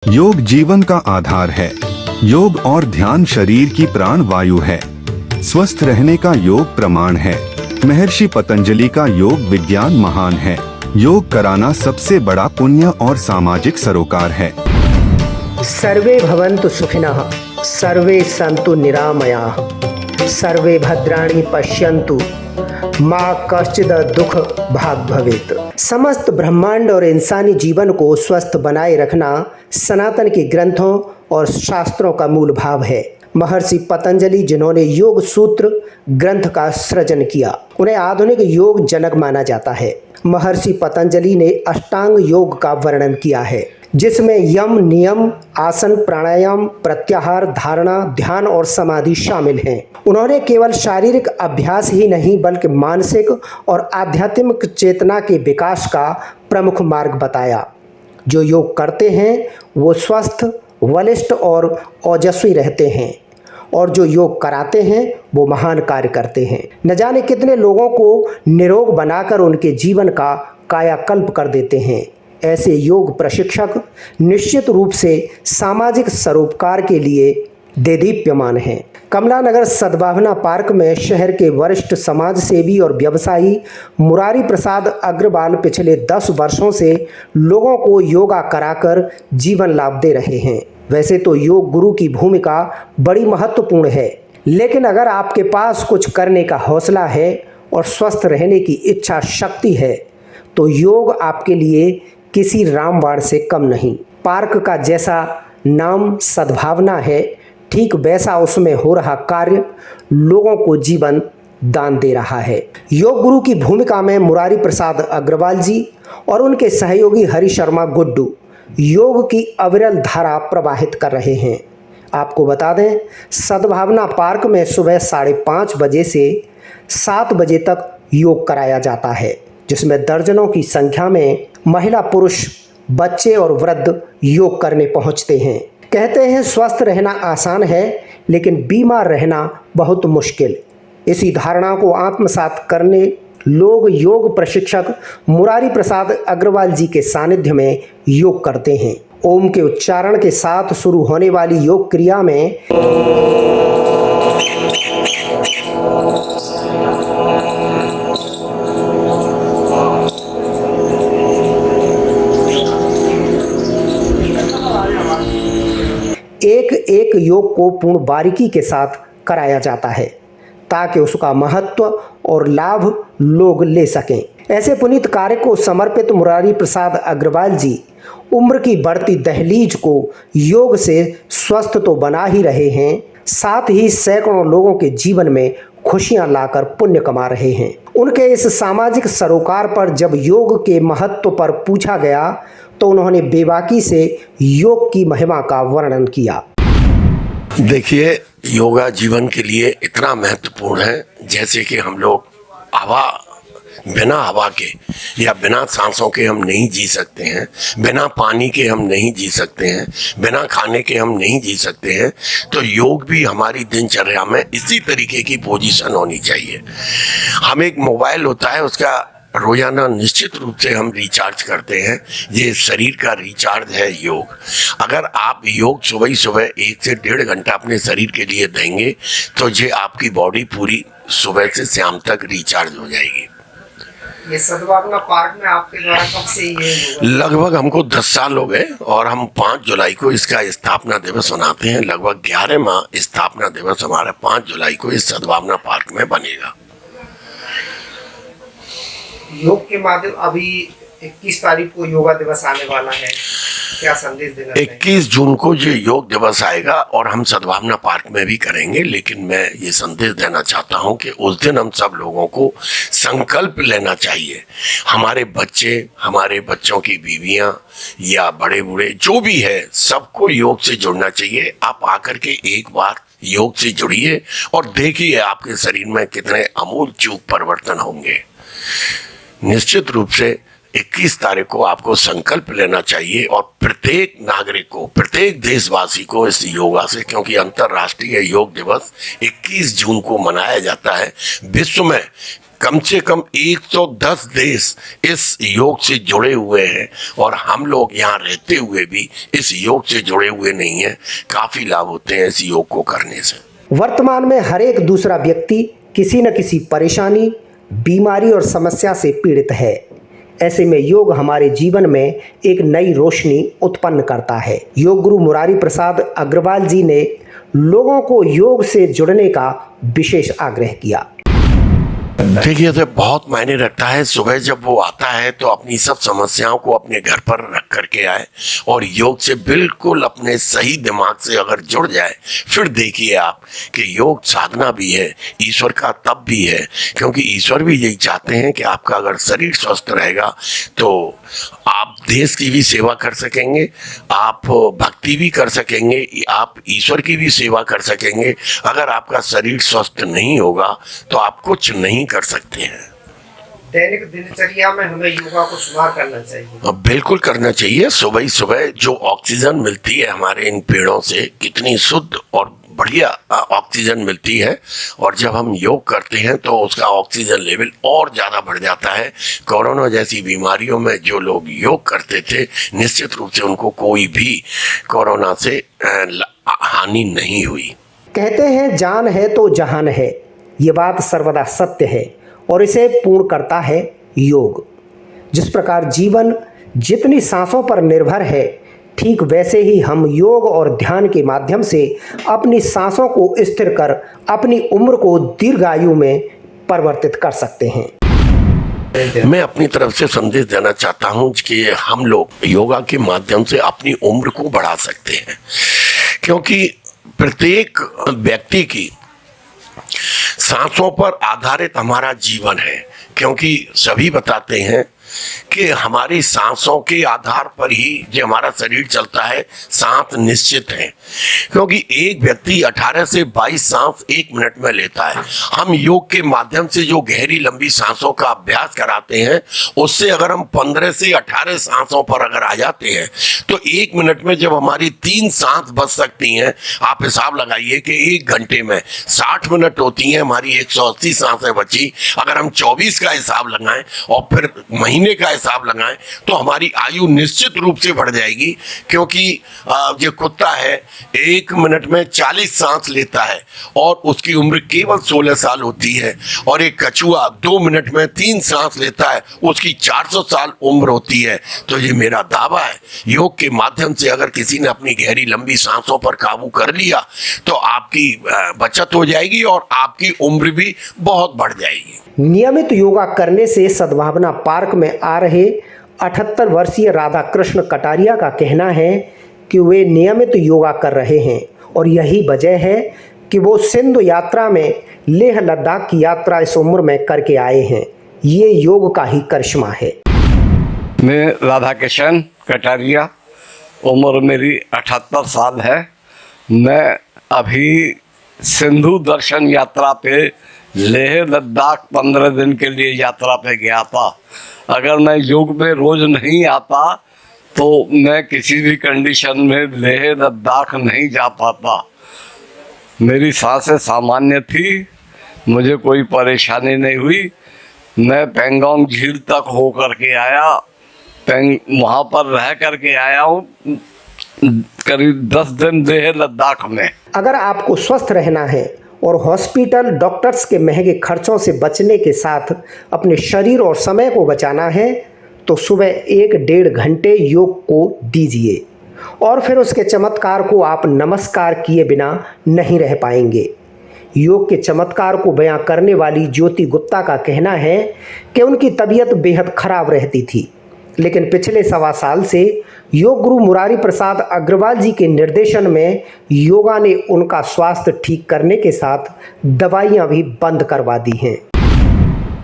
योग जीवन का आधार है। योग और ध्यान शरीर की प्राण वायु है। स्वस्थ रहने का योग प्रमाण है। महर्षि पतंजलि का योग विज्ञान महान है। योग कराना सबसे बड़ा पुण्य और सामाजिक सरोकार है। सर्वे भवन्तु सुखिनः, सर्वे सन्तु निरामयाः, सर्वे भद्राणि पश्यन्तु, माँ कश्चिद दुख भाग भवेत। समस्त ब्रह्मांड और इंसानी जीवन को स्वस्थ बनाए रखना सनातन के ग्रंथों और शास्त्रों का मूल भाव है। महर्षि पतंजलि, जिन्होंने योग सूत्र ग्रंथ का सृजन किया, उन्हें आधुनिक योग जनक माना जाता है। महर्षि पतंजलि ने अष्टांग योग का वर्णन किया है, जिसमें यम, नियम, आसन, प्राणायाम, प्रत्याहार, धारणा, ध्यान और समाधि शामिल हैं। उन्होंने केवल शारीरिक अभ्यास ही नहीं बल्कि मानसिक और आध्यात्मिक चेतना के विकास का प्रमुख मार्ग बताया। जो योग करते हैं वो स्वस्थ, बलिष्ठ और ओजस्वी रहते हैं, और जो योग कराते हैं वो महान कार्य करते हैं। न जाने कितने लोगों को निरोग बनाकर उनके जीवन का कायाकल्प कर देते हैं। ऐसे योग प्रशिक्षक निश्चित रूप से सामाजिक सरोकार के लिए देदीप्यमान हैं। कमला नगर सद्भावना पार्क में शहर के वरिष्ठ समाज सेवी और व्यवसायी मुरारी प्रसाद अग्रवाल पिछले 10 वर्षों से लोगों को योगा कराकर जीवन लाभ दे रहे हैं। वैसे तो योग गुरु की भूमिका बड़ी महत्वपूर्ण है, लेकिन अगर आपके पास कुछ करने का हौसला है और स्वस्थ रहने की इच्छा शक्ति है तो योग आपके लिए किसी रामबाण से कम नहीं। पार्क का जैसा नाम सद्भावना है, ठीक वैसा उसमें हो रहा कार्य लोगों को जीवन दान दे रहा है। योग गुरु की भूमिका में मुरारी प्रसाद अग्रवाल जी और उनके सहयोगी हरि शर्मा गुड्डू योग की अविरल धारा प्रवाहित कर रहे हैं। आपको बता दें, सद्भावना पार्क में सुबह 5:30 बजे से 7 बजे तक योग कराया जाता है, जिसमें दर्जनों की संख्या में महिला, पुरुष, बच्चे और वृद्ध योग करने पहुंचते हैं। कहते हैं स्वस्थ रहना आसान है, लेकिन बीमार रहना बहुत मुश्किल। इसी धारणा को आत्मसात करने लोग योग प्रशिक्षक मुरारी प्रसाद अग्रवाल जी के सानिध्य में योग करते हैं। ओम के उच्चारण के साथ शुरू होने वाली योग क्रिया में एक एक योग को पूर्ण बारीकी के साथ कराया जाता है, ताकि उसका महत्व और लाभ लोग ले सकें। ऐसे पुनीत कार्य को समर्पित मुरारी प्रसाद अग्रवाल जी उम्र की बढ़ती दहलीज को योग से स्वस्थ तो बना ही रहे हैं, साथ ही सैकड़ों लोगों के जीवन में खुशियां लाकर पुण्य कमा रहे हैं। उनके इस सामाजिक सरोकार पर जब योग के महत्व पर पूछा गया तो उन्होंने बेबाकी से योग की महिमा का वर्णन किया। देखिए, योगा जीवन के लिए इतना महत्वपूर्ण है, जैसे कि हम लोग बिना हवा के या बिना सांसों के हम नहीं जी सकते हैं, बिना पानी के हम नहीं जी सकते हैं, बिना खाने के हम नहीं जी सकते हैं। तो योग भी हमारी दिनचर्या में इसी तरीके की पोजीशन होनी चाहिए। हम एक मोबाइल होता है, उसका रोजाना निश्चित रूप से हम रिचार्ज करते हैं। ये शरीर का रिचार्ज है योग। अगर आप योग सुबह ही सुबह 1 से 1.5 घंटा अपने शरीर के लिए देंगे तो ये आपकी बॉडी पूरी सुबह से शाम तक रिचार्ज हो जाएगी। ये सद्भावना पार्क में आपके द्वारा कब से ये लगभग हमको 10 साल हो गए, और हम 5 जुलाई को इसका स्थापना दिवस मनाते हैं। लगभग 11 माह स्थापना दिवस हमारा 5 जुलाई को इस सद्भावना पार्क में बनेगा। योग के माध्यम अभी 21 तारीख को योगा दिवस आने वाला है, क्या संदेश देना चाहिए? 21 जून को ये योग दिवस आएगा और हम सद्भावना पार्क में भी करेंगे, लेकिन मैं ये संदेश देना चाहता हूँ कि उस दिन हम सब लोगों को संकल्प लेना चाहिए। हमारे बच्चे, हमारे बच्चों की बीवियां या बड़े बूढ़े जो भी है, सबको योग से जुड़ना चाहिए। आप आकर के एक बार योग से जुड़िए और देखिए आपके शरीर में कितने आमूल चूक परिवर्तन होंगे। निश्चित रूप से 21 तारीख को आपको संकल्प लेना चाहिए, और प्रत्येक नागरिक को, प्रत्येक देशवासी को इस योगा से, क्योंकि अंतर्राष्ट्रीय योग दिवस 21 जून को मनाया जाता है। विश्व में कम से कम 110 देश इस योग से जुड़े हुए हैं और हम लोग यहाँ रहते हुए भी इस योग से जुड़े हुए नहीं हैं। काफी लाभ होते हैं इस योग को करने से। वर्तमान में हर एक दूसरा व्यक्ति किसी न किसी परेशानी, बीमारी और समस्या से पीड़ित है। ऐसे में योग हमारे जीवन में एक नई रोशनी उत्पन्न करता है। योग गुरु मुरारी प्रसाद अग्रवाल जी ने लोगों को योग से जुड़ने का विशेष आग्रह किया। देखिए, तो बहुत मायने रखता है। सुबह जब वो आता है तो अपनी सब समस्याओं को अपने घर पर रख करके आए और योग से बिल्कुल अपने सही दिमाग से अगर जुड़ जाए, फिर देखिए आप कि योग साधना भी है, ईश्वर का तप भी है। क्योंकि ईश्वर भी यही चाहते हैं कि आपका अगर शरीर स्वस्थ रहेगा तो आप देश की भी सेवा कर सकेंगे, आप भक्ति भी कर सकेंगे, आप ईश्वर की भी सेवा कर सकेंगे। अगर आपका शरीर स्वस्थ नहीं होगा तो आप कुछ नहीं कर सकते हैं। दैनिक दिनचर्या में हमें योगा को शुमार करना चाहिए। बिल्कुल करना चाहिए। सुबह ही सुबह जो ऑक्सीजन मिलती है हमारे इन पेड़ों से, कितनी शुद्ध और बढ़िया ऑक्सीजन मिलती है, और जब हम योग करते हैं तो उसका ऑक्सीजन लेवल और ज़्यादा बढ़ जाता है। कोरोना जैसी बीमारियों में जो लोग योग करते थे, निश्चित रूप से उनको कोई भी कोरोना से हानि नहीं हुई। कहते हैं जान है तो जहान है, ये बात सर्वदा सत्य है और इसे पूर्ण करता है योग। जिस प्रकार जीवन जितनी सांसों पर निर्भर है, ठीक वैसे ही हम योग और ध्यान के माध्यम से अपनी सांसों को स्थिर कर अपनी उम्र को दीर्घायु में परिवर्तित कर सकते हैं। मैं अपनी तरफ से संदेश देना चाहता हूं कि हम लोग योगा के माध्यम से अपनी उम्र को बढ़ा सकते हैं, क्योंकि प्रत्येक व्यक्ति की सांसों पर आधारित हमारा जीवन है। क्योंकि सभी बताते हैं कि हमारी सांसों के आधार पर ही जो हमारा शरीर चलता है, सांस निश्चित है। क्योंकि एक व्यक्ति 18 से 22 सांस 1 मिनट में लेता है। हम योग के माध्यम से जो गहरी लंबी सांसों का अभ्यास कराते हैं, उससे अगर हम 15 से 18 सांसों पर अगर आ जाते हैं तो 1 मिनट में जब हमारी 3 सांस बच सकती हैं, आप हिसाब लगाइए कि 1 घंटे में 60 मिनट होती हैं, हमारी 180 सांसें बची। अगर हम 24 का हिसाब लगाएं और फिर महीने का हिसाब लगाएं तो हमारी आयु निश्चित रूप से बढ़ जाएगी। क्योंकि जो कुत्ता है 1 मिनट में 40 सांस लेता है और उसकी उम्र केवल 16 साल होती है, और एक कछुआ 2 मिनट में 3 सांस लेता है, उसकी 400 साल उम्र होती है। तो ये मेरा दावा है, योग के माध्यम से अगर किसी ने अपनी गहरी लंबी सांसों पर काबू कर लिया तो आपकी बचत हो जाएगी और आपकी उम्र भी बहुत बढ़ जाएगी। नियमित योगा करने से सद्भावना पार्क में आ रहे 78 वर्षीय राधा कृष्ण कटारिया का कहना है कि वे नियमित योगा कर रहे हैं और यही वजह है कि वो सिंधु यात्रा में लेह लद्दाख की यात्रा इस उम्र में करके आए हैं। ये योग का ही करिश्मा है। मैं राधा कृष्ण कटारिया, उम्र मेरी 78 साल है। मैं अभी सिंधु दर्शन यात्रा पे लेह लद्दाख 15 दिन के लिए यात्रा पे गया था। अगर मैं योग में रोज नहीं आता तो मैं किसी भी कंडीशन में लेह लद्दाख नहीं जा पाता। मेरी सांसें सामान्य थी, मुझे कोई परेशानी नहीं हुई। मैं पेंगोंग झील तक हो करके आया, वहाँ पर रह करके आया हूँ करीब 10 दिन लेह लद्दाख में। अगर आपको स्वस्थ रहना है और हॉस्पिटल डॉक्टर्स के महंगे खर्चों से बचने के साथ अपने शरीर और समय को बचाना है तो सुबह 1-1.5 घंटे योग को दीजिए और फिर उसके चमत्कार को आप नमस्कार किए बिना नहीं रह पाएंगे। योग के चमत्कार को बयां करने वाली ज्योति गुप्ता का कहना है कि उनकी तबीयत बेहद खराब रहती थी, लेकिन पिछले 1.25 साल से योग गुरु मुरारी प्रसाद अग्रवाल जी के निर्देशन में योगा ने उनका स्वास्थ्य ठीक करने के साथ दवाइयाँ भी बंद करवा दी हैं।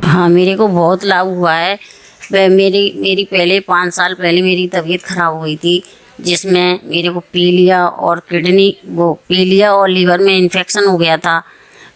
हाँ, मेरे को बहुत लाभ हुआ है। मेरी पहले 5 साल पहले मेरी तबीयत खराब हुई थी, जिसमें मेरे को पीलिया और लीवर में इन्फेक्शन हो गया था।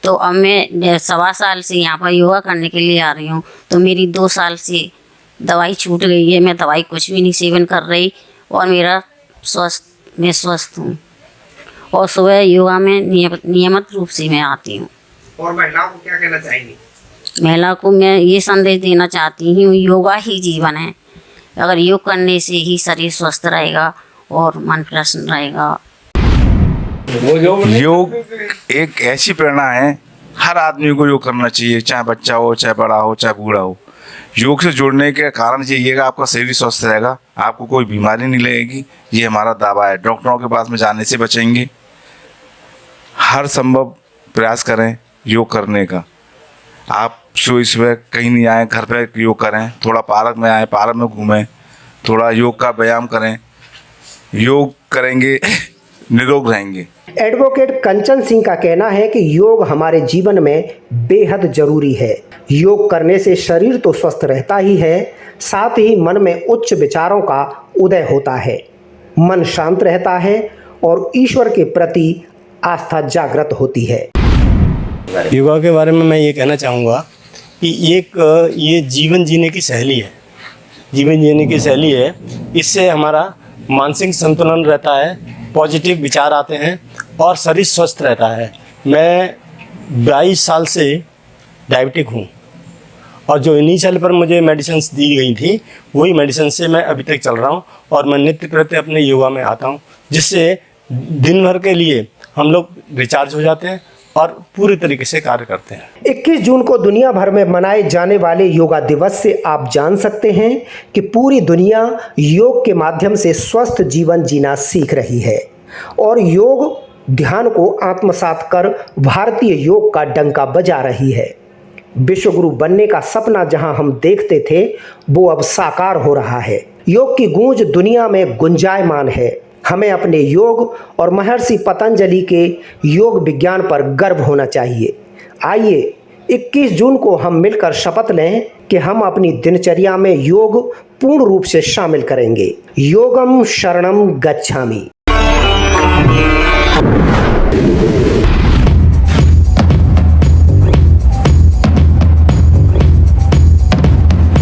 तो अब मैं 1.25 साल से यहाँ पर योगा करने के लिए आ रही हूँ। तो मेरी 2 साल से दवाई छूट गई है। मैं दवाई कुछ भी नहीं सेवन कर रही और मैं स्वस्थ हूँ और सुबह योगा में नियमित रूप से मैं आती हूँ। और महिलाओं को क्या कहना चाहेंगी? महिला को मैं ये संदेश देना चाहती हूँ, योगा ही जीवन है। अगर योग करने से ही शरीर स्वस्थ रहेगा और मन प्रसन्न रहेगा। योग एक ऐसी प्रेरणा है, हर आदमी को योग करना चाहिए, चाहे बच्चा हो, चाहे बड़ा हो, चाहे बूढ़ा हो। योग से जुड़ने के कारण ये है आपका शरीर स्वस्थ रहेगा, आपको कोई बीमारी नहीं लगेगी, ये हमारा दावा है। डॉक्टरों के पास में जाने से बचेंगे। हर संभव प्रयास करें योग करने का। आप सुबह कहीं नहीं आए, घर पे योग करें, थोड़ा पार्क में आए, पार्क में घूमें, थोड़ा योग का व्यायाम करें। योग करेंगे निरोग रहेंगे। एडवोकेट कंचन सिंह का कहना है कि योग हमारे जीवन में बेहद जरूरी है। योग करने से शरीर तो स्वस्थ रहता ही है, साथ ही मन में उच्च विचारों का उदय होता है, मन शांत रहता है और ईश्वर के प्रति आस्था जागृत होती है। योगा के बारे में मैं ये कहना चाहूँगा कि ये जीवन जीने की शैली है। जीवन जीने की शैली है, इससे हमारा मानसिक संतुलन रहता है, पॉजिटिव विचार आते हैं और शरीर स्वस्थ रहता है। मैं 22 साल से डायबिटिक हूँ और जो इनिशियल पर मुझे मेडिसिन दी गई थी वही मेडिसिन से मैं अभी तक चल रहा हूँ और मैं नित्य प्रति अपने योगा में आता हूँ, जिससे दिन भर के लिए हम लोग रिचार्ज हो जाते हैं और पूरी तरीके से कार्य करते हैं। 21 जून को दुनिया भर में मनाए जाने वाले योगा दिवस से आप जान सकते हैं कि पूरी दुनिया योग के माध्यम से स्वस्थ जीवन जीना सीख रही है और योग ध्यान को आत्मसात कर भारतीय योग का डंका बजा रही है। विश्व गुरु बनने का सपना जहां हम देखते थे वो अब साकार हो रहा है। योग की गूंज दुनिया में गुंजायमान है। हमें अपने योग और महर्षि पतंजलि के योग विज्ञान पर गर्व होना चाहिए। आइए 21 जून को हम मिलकर शपथ लें कि हम अपनी दिनचर्या में योग पूर्ण रूप से शामिल करेंगे। योगम शरणम गच्छामि।